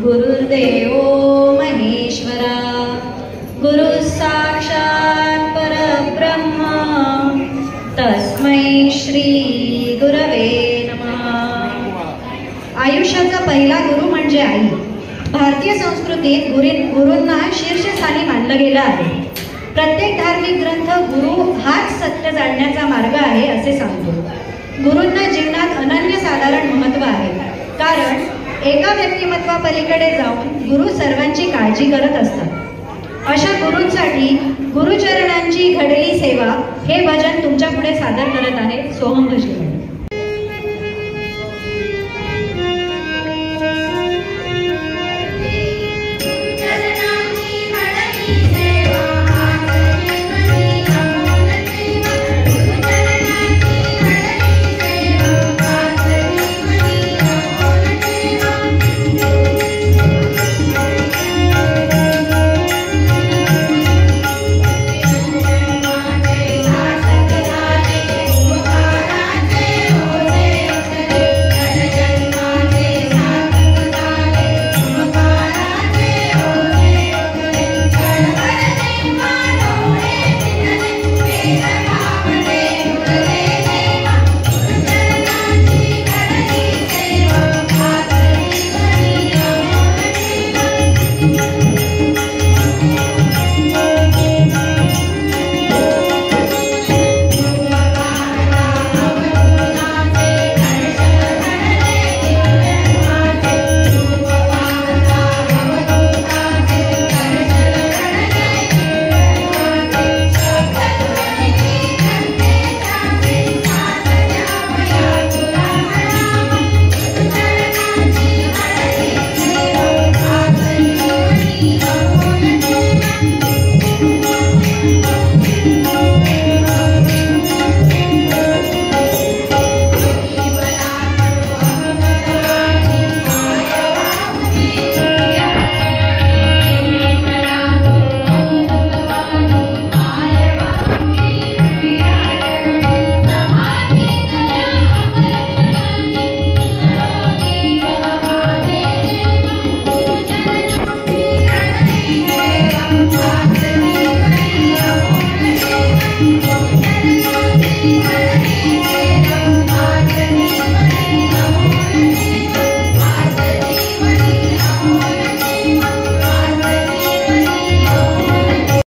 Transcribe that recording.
गुरुर्देव महेश्वरा, गुरु साक्षात् परब्रह्म, तस्मै श्री गुरवे नमः. आयुष्याचा पहिला गुरु म्हणजे आई. भारतीय संस्कृतीत गुरूंना शीर्षस्थानी मानलं गेलं आहे. प्रत्येक धार्मिक ग्रंथ गुरु हाच सत्य जाणण्याचा मार्ग आहे असे सांगतो. गुरूंना जीवनात अनन्यसाधारण महत्त्व आहे, कारण एका व्यक्तिमत्वापलीकडे जाऊन गुरु सर्वांची काळजी करत असतात. अशा गुरूंसाठी गुरुचरणांची घडली सेवा हे भजन तुमच्या पुढे सादर करत आहे सोहम भजन.